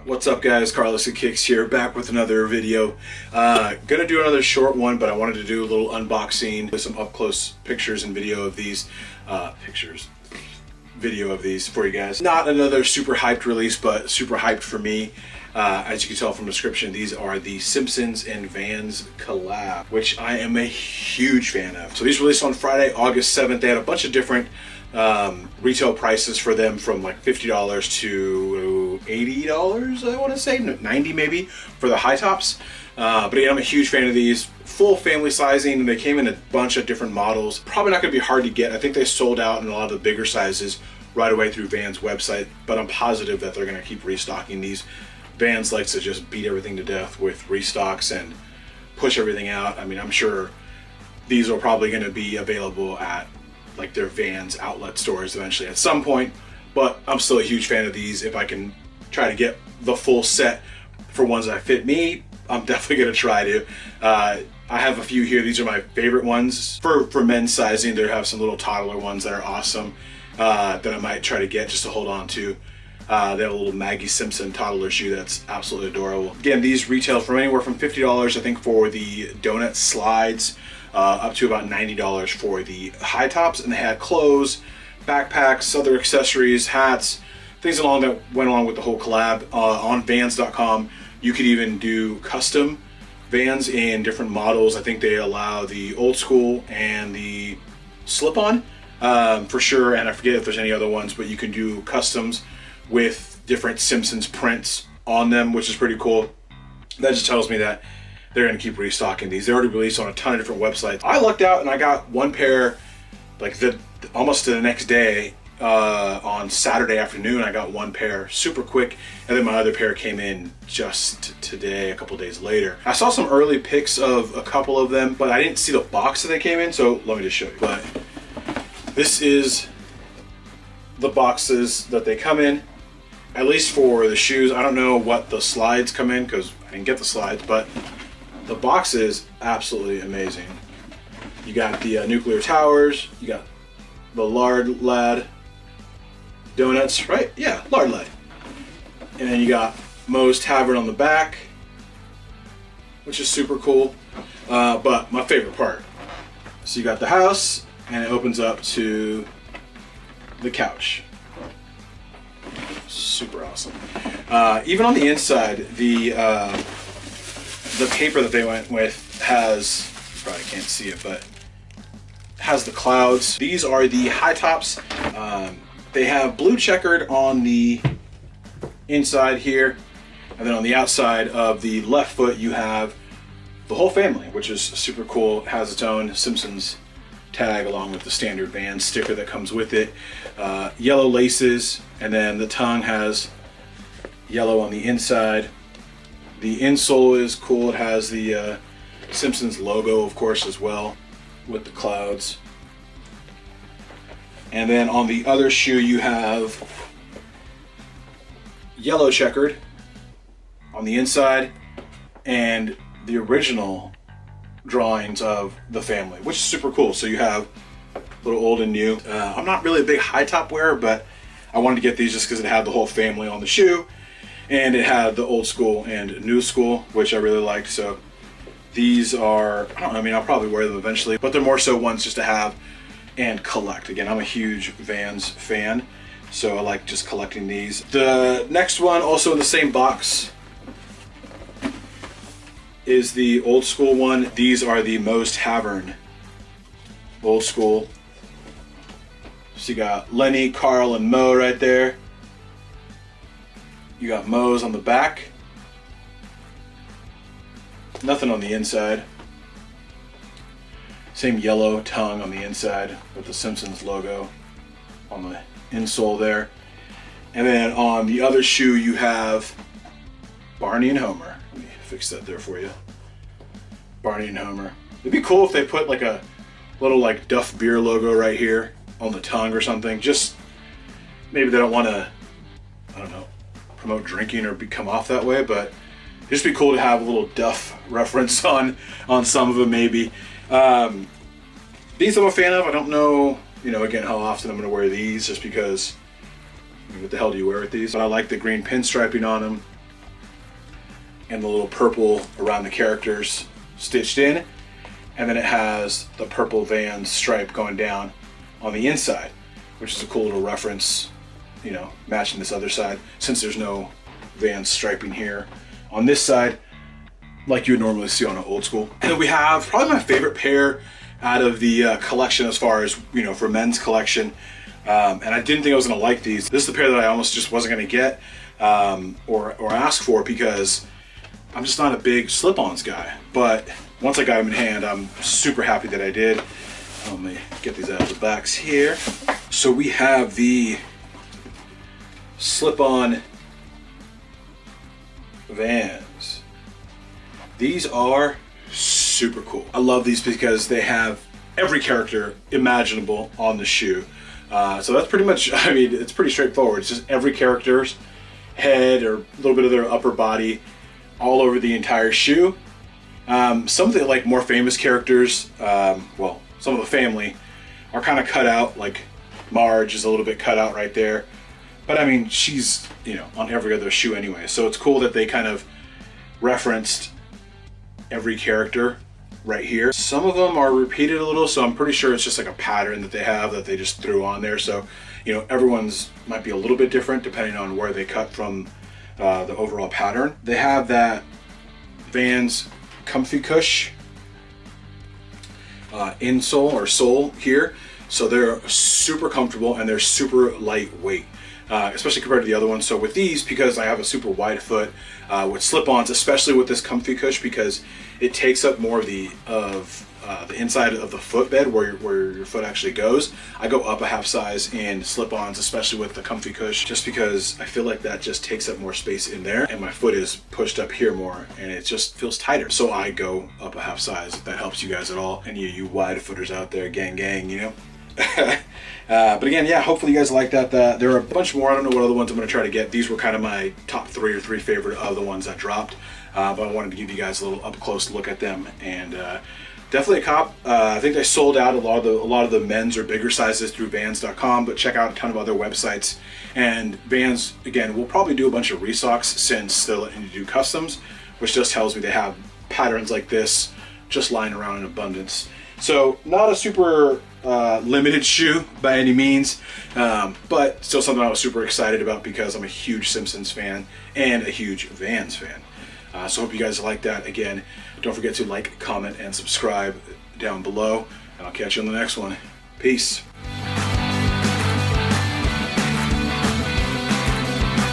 What's up guys, Carlos and Kicks here, back with another video. Gonna do another short one, but I wanted to do a little unboxing with some up close pictures and video of these for you guys. Not another super hyped release, but super hyped for me. As you can tell from the description, these are the Simpsons and Vans collab, which I am a huge fan of. So these released on Friday, August 7th. They had a bunch of different retail prices for them, from like $50 to $80, I want to say, 90 maybe, for the high tops. But again, I'm a huge fan of these. Full family sizing, and they came in a bunch of different models. Probably not going to be hard to get. I think they sold out in a lot of the bigger sizes right away through Vans website, but I'm positive that they're going to keep restocking these. Vans likes to just beat everything to death with restocks and push everything out. I mean, I'm sure these are probably going to be available at like their Vans outlet stores eventually at some point, but I'm still a huge fan of these. If I can try to get the full set for ones that fit me, I'm definitely going to try to. I have a few here. These are my favorite ones for men's sizing. They have some little toddler ones that are awesome that I might try to get just to hold on to. They have a little Maggie Simpson toddler shoe that's absolutely adorable. Again, these retail from anywhere from $50, I think, for the donut slides, up to about $90 for the high tops. And they had clothes, backpacks, other accessories, hats, things that went along with the whole collab. On Vans.com, you could even do custom Vans in different models. I think they allow the old school and the slip-on for sure, and I forget if there's any other ones, but you can do customs with different Simpsons prints on them, which is pretty cool. That just tells me that they're going to keep restocking these. They already released on a ton of different websites. I lucked out and I got one pair like almost the next day. On Saturday afternoon, I got one pair super quick, and then my other pair came in just today, a couple days later. I saw some early pics of a couple of them, but I didn't see the box that they came in, so let me just show you. But this is the boxes that they come in, at least for the shoes. I don't know what the slides come in because I didn't get the slides, but the box is absolutely amazing. You got the nuclear towers, you got the lard lad donuts, right? Yeah, lard lad. And then you got Moe's Tavern on the back, which is super cool. But my favorite part, so you got the house, and it opens up to the couch. Super awesome. Even on the inside, the paper that they went with has, you probably can't see it, but has the clouds. These are the high tops. They have blue checkered on the inside here, and then on the outside of the left foot you have the whole family, which is super cool. It has its own Simpsons tag along with the standard Vans sticker that comes with it. Yellow laces, and then the tongue has yellow on the inside. The insole is cool. It has the Simpsons logo, of course, as well, with the clouds. And then on the other shoe you have yellow checkered on the inside, and the original drawings of the family, which is super cool. So you have a little old and new. I'm not really a big high top wearer, but I wanted to get these just because it had the whole family on the shoe, and it had the old school and new school, which I really liked. So these are, I mean, I'll probably wear them eventually, but they're more so ones just to have and collect. Again, I'm a huge Vans fan, so I like just collecting these. The next one, also in the same box, is the old school one. These are the Moe's Tavern old school. So you got Lenny, Carl, and Moe right there. You got Moe's on the back. Nothing on the inside. Same yellow tongue on the inside with the Simpsons logo on the insole there. And then on the other shoe you have Barney and Homer. Let me fix that there for you. Barney and Homer. It'd be cool if they put like a little like Duff beer logo right here on the tongue or something. Just maybe they don't want to, I don't know, promote drinking or come off that way, but it'd just be cool to have a little Duff reference on some of them maybe. These I'm a fan of. I don't know, again, how often I'm going to wear these, just because what the hell do you wear with these? But I like the green pinstriping on them and the little purple around the characters stitched in. And then it has the purple Vans stripe going down on the inside, which is a cool little reference, you know, matching this other side, since there's no Vans striping here on this side like you would normally see on an old school. And then we have probably my favorite pair out of the collection as far as, you know, for men's collection. And I didn't think I was gonna like these. This is the pair that I almost just wasn't gonna get or ask for, because I'm just not a big slip-ons guy. But once I got them in hand, I'm super happy that I did. Let me get these out of the box here. So we have the slip-on Vans. These are super cool. I love these because they have every character imaginable on the shoe. So that's pretty much, I mean, it's pretty straightforward. It's just every character's head or a little bit of their upper body all over the entire shoe. Some of the like more famous characters, well, some of the family are kind of cut out, like Marge is a little bit cut out right there. But I mean, she's, you know, on every other shoe anyway. So it's cool that they kind of referenced every character right here. Some of them are repeated a little, so I'm pretty sure it's just like a pattern that they have that they just threw on there. So, you know, everyone's might be a little bit different depending on where they cut from the overall pattern. They have that Vans Comfy Cush insole or sole here. So they're super comfortable and they're super lightweight. Especially compared to the other ones. So with these, because I have a super wide foot, with slip-ons, especially with this Comfy Cush, because it takes up more of the inside of the footbed where your foot actually goes. I go up a half size in slip-ons, especially with the Comfy Cush, just because I feel like that just takes up more space in there, and my foot is pushed up here more, and it just feels tighter. So I go up a half size, if that helps you guys at all. And you wide footers out there, gang, you know. But again, yeah, hopefully you guys like that. There are a bunch more. I don't know what other ones I'm going to try to get. These were kind of my top 3 or 3 favorite of the ones that dropped. But I wanted to give you guys a little up close look at them, and definitely a cop. I think they sold out a lot of the men's or bigger sizes through Vans.com, but check out a ton of other websites. And Vans, again, will probably do a bunch of restocks since they're letting you do customs, which just tells me they have patterns like this just lying around in abundance. So not a super limited shoe by any means, but still something I was super excited about because I'm a huge Simpsons fan and a huge Vans fan. So hope you guys like that. Again, don't forget to like, comment, and subscribe down below, and I'll catch you on the next one. Peace.